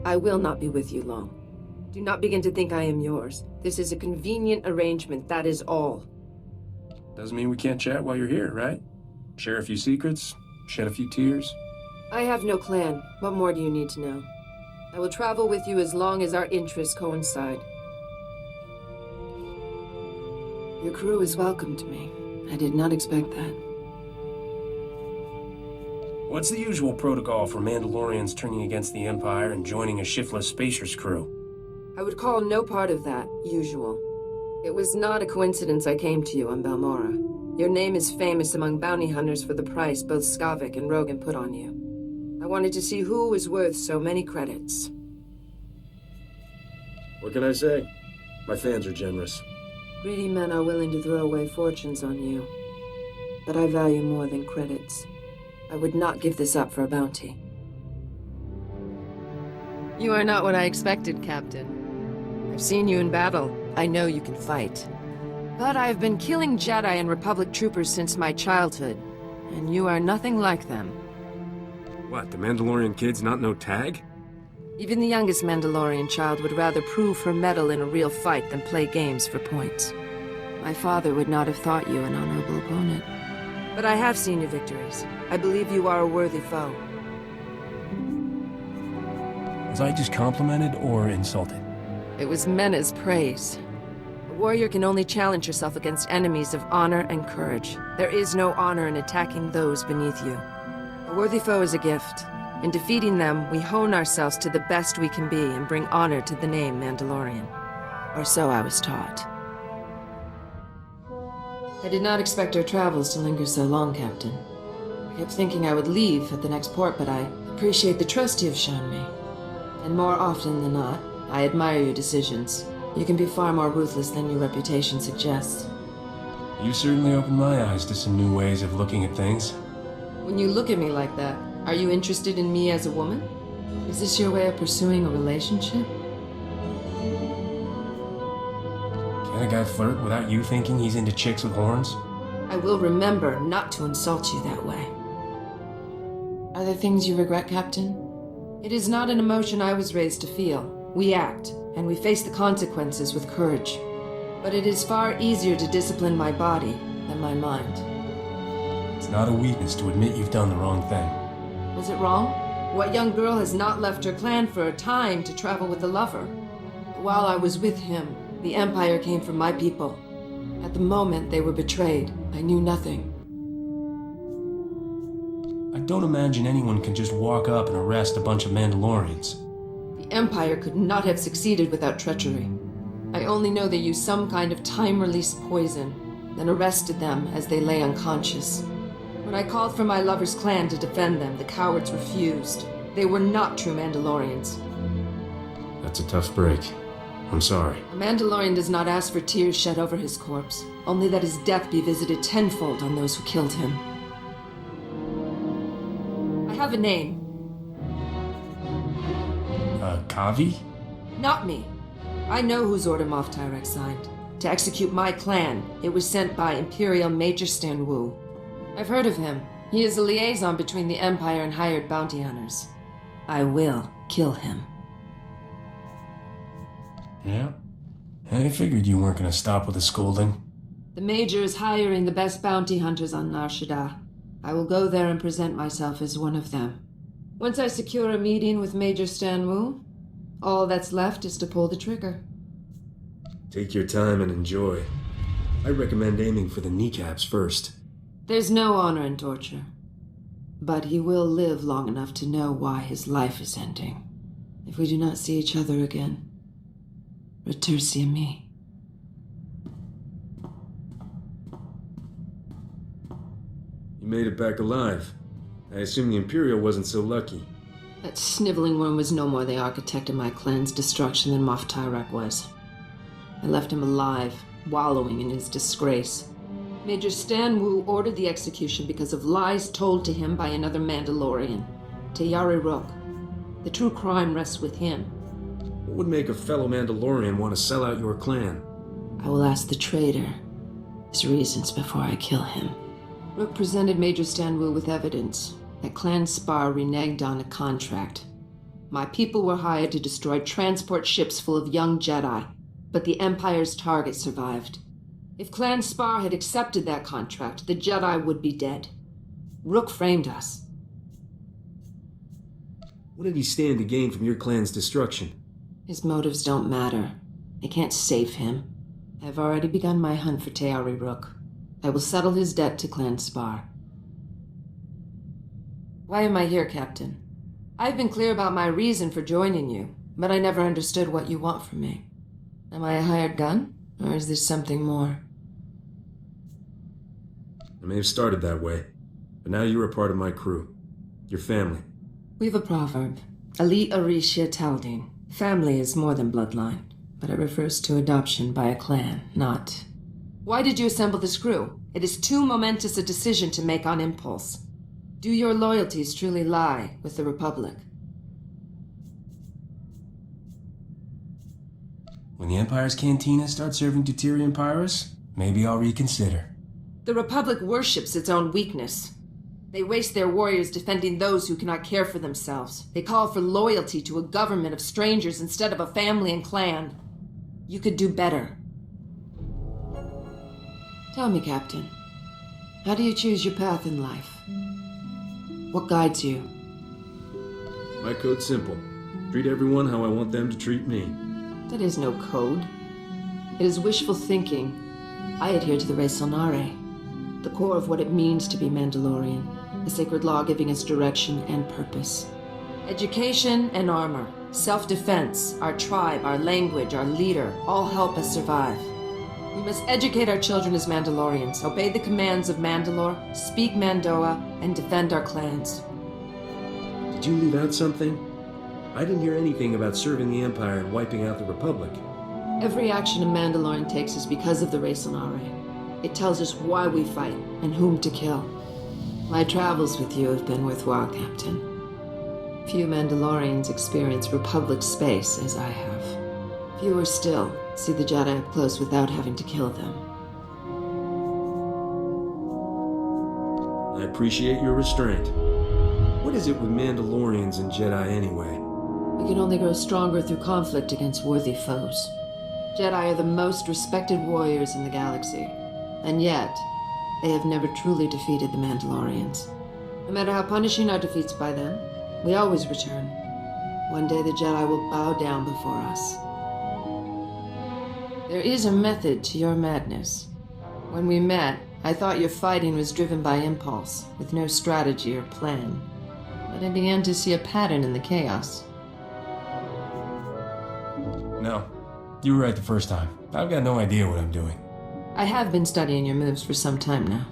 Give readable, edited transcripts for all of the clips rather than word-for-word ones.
I will not be with you long. Do not begin to think I am yours. This is a convenient arrangement, that is all. Doesn't mean we can't chat while you're here, right? Share a few secrets, shed a few tears. I have no clan. What more do you need to know? I will travel with you as long as our interests coincide. Your crew has welcomed me. I did not expect that. What's the usual protocol for Mandalorians turning against the Empire and joining a shiftless spacer's crew? I would call no part of that usual. It was not a coincidence I came to you on Balmora. Your name is famous among bounty hunters for the price both Skavik and Rogan put on you. I wanted to see who was worth so many credits. What can I say? My fans are generous. Greedy men are willing to throw away fortunes on you. But I value more than credits. I would not give this up for a bounty. You are not what I expected, Captain. I've seen you in battle. I know you can fight. But I've been killing Jedi and Republic troopers since my childhood, and you are nothing like them. What, the Mandalorian kids not know tag? Even the youngest Mandalorian child would rather prove her mettle in a real fight than play games for points. My father would not have thought you an honorable opponent. But I have seen your victories. I believe you are a worthy foe. Was I just complimented or insulted? It was meant as praise. A warrior can only challenge herself against enemies of honor and courage. There is no honor in attacking those beneath you. A worthy foe is a gift. In defeating them, we hone ourselves to the best we can be and bring honor to the name Mandalorian. Or so I was taught. I did not expect our travels to linger so long, Captain. I kept thinking I would leave at the next port, but I appreciate the trust you have shown me. And more often than not, I admire your decisions. You can be far more ruthless than your reputation suggests. You certainly opened my eyes to some new ways of looking at things. When you look at me like that, are you interested in me as a woman? Is this your way of pursuing a relationship? Can a guy flirt without you thinking he's into chicks with horns? I will remember not to insult you that way. Are there things you regret, Captain? It is not an emotion I was raised to feel. We act, and we face the consequences with courage. But it is far easier to discipline my body than my mind. It's not a weakness to admit you've done the wrong thing. Was it wrong? What young girl has not left her clan for a time to travel with a lover? While I was with him, the Empire came for my people. At the moment they were betrayed, I knew nothing. I don't imagine anyone can just walk up and arrest a bunch of Mandalorians. The Empire could not have succeeded without treachery. I only know they used some kind of time-released poison, then arrested them as they lay unconscious. When I called for my lover's clan to defend them, the cowards refused. They were not true Mandalorians. That's a tough break. I'm sorry. A Mandalorian does not ask for tears shed over his corpse, only that his death be visited tenfold on those who killed him. I have a name. Akaavi? Not me. I know whose order Moff Tyrek signed. To execute my clan, it was sent by Imperial Major Stan Wu. I've heard of him. He is a liaison between the Empire and hired bounty hunters. I will kill him. Yeah? I figured you weren't gonna stop with a scolding. The Major is hiring the best bounty hunters on Nar Shaddaa. I will go there and present myself as one of them. Once I secure a meeting with Major Stan Wu, all that's left is to pull the trigger. Take your time and enjoy. I recommend aiming for the kneecaps first. There's no honor in torture. But he will live long enough to know why his life is ending. If we do not see each other again, retursi a me. You made it back alive. I assume the Imperial wasn't so lucky. That sniveling worm was no more the architect of my clan's destruction than Moff Tyrek was. I left him alive, wallowing in his disgrace. Major Stan Wu ordered the execution because of lies told to him by another Mandalorian, Tayari Rook. The true crime rests with him. What would make a fellow Mandalorian want to sell out your clan? I will ask the traitor his reasons before I kill him. Rook presented Major Stan Wu with evidence that Clan Spar reneged on a contract. My people were hired to destroy transport ships full of young Jedi, but the Empire's target survived. If Clan Spar had accepted that contract, the Jedi would be dead. Rook framed us. What did he stand to gain from your clan's destruction? His motives don't matter. They can't save him. I've already begun my hunt for Teari Rook. I will settle his debt to Clan Spar. Why am I here, Captain? I've been clear about my reason for joining you, but I never understood what you want from me. Am I a hired gun, or is this something more? I may have started that way, but now you're a part of my crew. Your family. We've a proverb. Ali Arisha Taldin. Family is more than bloodline, but it refers to adoption by a clan, not... Why did you assemble this crew? It is too momentous a decision to make on impulse. Do your loyalties truly lie with the Republic? When the Empire's cantina starts serving deuterium pyrus, maybe I'll reconsider. The Republic worships its own weakness. They waste their warriors defending those who cannot care for themselves. They call for loyalty to a government of strangers instead of a family and clan. You could do better. Tell me, Captain, how do you choose your path in life? What guides you? My code's simple. Treat everyone how I want them to treat me. That is no code. It is wishful thinking. I adhere to the resourceful, the core of what it means to be Mandalorian, a sacred law giving us direction and purpose. Education and armor, self-defense, our tribe, our language, our leader, all help us survive. We must educate our children as Mandalorians, obey the commands of Mandalore, speak Mandoa, and defend our clans. Did you leave out something? I didn't hear anything about serving the Empire and wiping out the Republic. Every action a Mandalorian takes is because of the resourceful. It tells us why we fight and whom to kill. My travels with you have been worthwhile, Captain. Few Mandalorians experience Republic space as I have. Fewer still see the Jedi up close without having to kill them. I appreciate your restraint. What is it with Mandalorians and Jedi anyway? We can only grow stronger through conflict against worthy foes. Jedi are the most respected warriors in the galaxy, and yet, they have never truly defeated the Mandalorians. No matter how punishing our defeats by them, we always return. One day the Jedi will bow down before us. There is a method to your madness. When we met, I thought your fighting was driven by impulse, with no strategy or plan. But I began to see a pattern in the chaos. No, you were right the first time. I've got no idea what I'm doing. I have been studying your moves for some time now.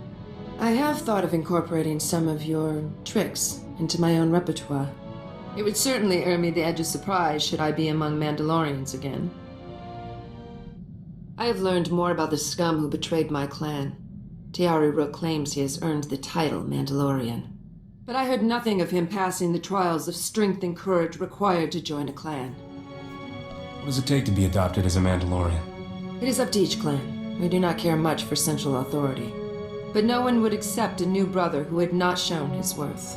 I have thought of incorporating some of your tricks into my own repertoire. It would certainly earn me the edge of surprise should I be among Mandalorians again. I have learned more about the scum who betrayed my clan. Teari Rook claims he has earned the title Mandalorian. But I heard nothing of him passing the trials of strength and courage required to join a clan. What does it take to be adopted as a Mandalorian? It is up to each clan. We do not care much for central authority. But no one would accept a new brother who had not shown his worth.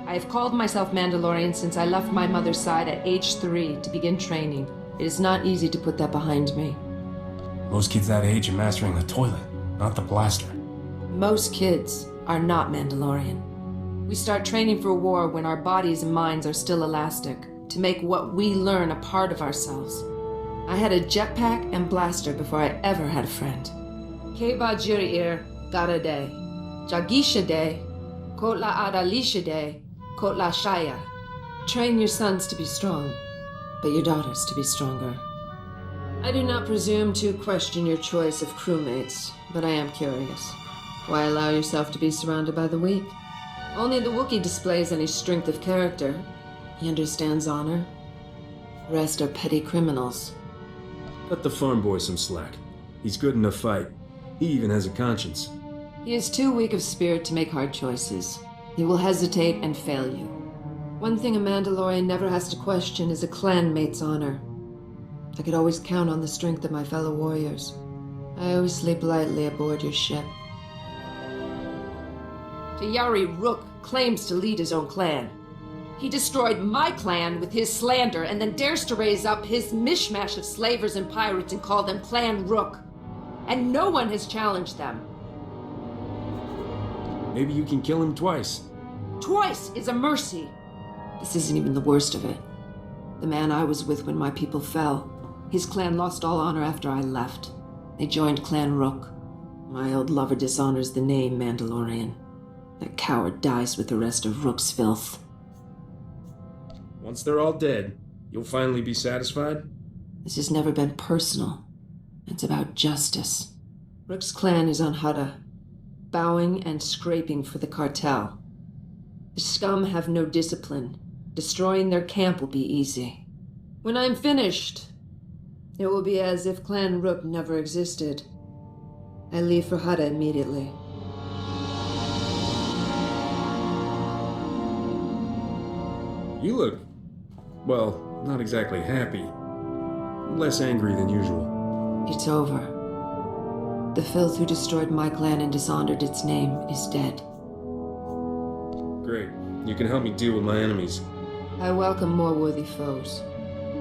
I have called myself Mandalorian since I left my mother's side at age 3 to begin training. It is not easy to put that behind me. Most kids that age are mastering the toilet, not the blaster. Most kids are not Mandalorian. We start training for war when our bodies and minds are still elastic, to make what we learn a part of ourselves. I had a jetpack and blaster before I ever had a friend. Keba Jiriir, Garade, Jagisha De, Kotla Adalisha De, Kotla Shaya. Train your sons to be strong, but your daughters to be stronger. I do not presume to question your choice of crewmates, but I am curious. Why allow yourself to be surrounded by the weak? Only the Wookiee displays any strength of character. He understands honor. The rest are petty criminals. Cut the farm boy some slack. He's good in a fight. He even has a conscience. He is too weak of spirit to make hard choices. He will hesitate and fail you. One thing a Mandalorian never has to question is a clanmate's honor. I could always count on the strength of my fellow warriors. I always sleep lightly aboard your ship. Teari Rook claims to lead his own clan. He destroyed my clan with his slander and then dares to raise up his mishmash of slavers and pirates and call them Clan Rook. And no one has challenged them. Maybe you can kill him twice. Twice is a mercy. This isn't even the worst of it. The man I was with when my people fell, his clan lost all honor after I left. They joined Clan Rook. My old lover dishonors the name Mandalorian. That coward dies with the rest of Rook's filth. Once they're all dead, you'll finally be satisfied? This has never been personal. It's about justice. Rook's clan is on Hutta, bowing and scraping for the cartel. The scum have no discipline. Destroying their camp will be easy. When I'm finished, it will be as if Clan Rook never existed. I leave for Hutta immediately. You look, well, not exactly happy. Less angry than usual. It's over. The filth who destroyed my clan and dishonored its name is dead. Great. You can help me deal with my enemies. I welcome more worthy foes.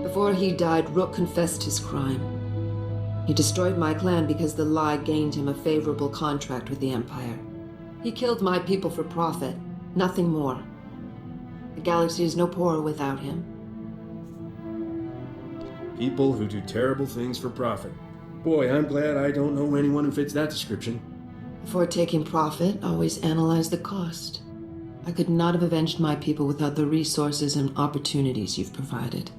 Before he died, Rook confessed his crime. He destroyed my clan because the lie gained him a favorable contract with the Empire. He killed my people for profit, nothing more. The galaxy is no poorer without him. People who do terrible things for profit. Boy, I'm glad I don't know anyone who fits that description. Before taking profit, always analyze the cost. I could not have avenged my people without the resources and opportunities you've provided.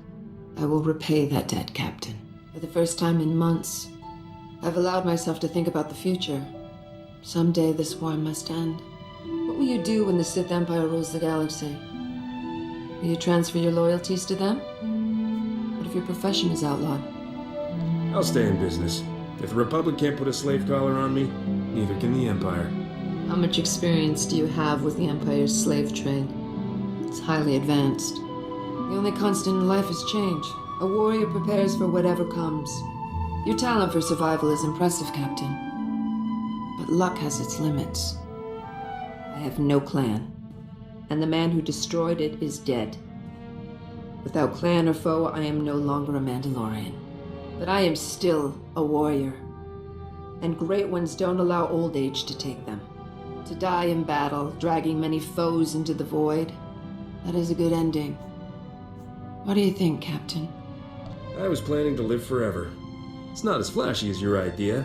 I will repay that debt, Captain. For the first time in months, I've allowed myself to think about the future. Someday this war must end. What will you do when the Sith Empire rules the galaxy? Will you transfer your loyalties to them? What if your profession is outlawed? I'll stay in business. If the Republic can't put a slave collar on me, neither can the Empire. How much experience do you have with the Empire's slave trade? It's highly advanced. The only constant in life is change. A warrior prepares for whatever comes. Your talent for survival is impressive, Captain. But luck has its limits. I have no clan, and the man who destroyed it is dead. Without clan or foe, I am no longer a Mandalorian. But I am still a warrior. And great ones don't allow old age to take them. To die in battle, dragging many foes into the void, that is a good ending. What do you think, Captain? I was planning to live forever. It's not as flashy as your idea,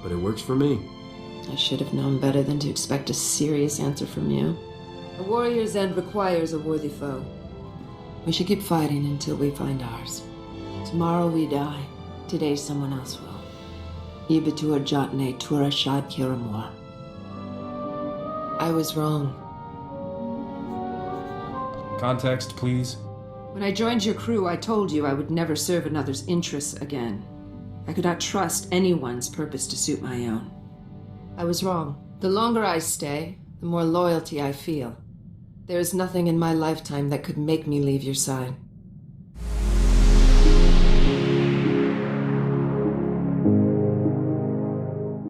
but it works for me. I should have known better than to expect a serious answer from you. A warrior's end requires a worthy foe. We should keep fighting until we find ours. Tomorrow we die. Today someone else will. Ibatur Jotne Tura Shad Kiramor. I was wrong. Context, please. When I joined your crew, I told you I would never serve another's interests again. I could not trust anyone's purpose to suit my own. I was wrong. The longer I stay, the more loyalty I feel. There is nothing in my lifetime that could make me leave your side.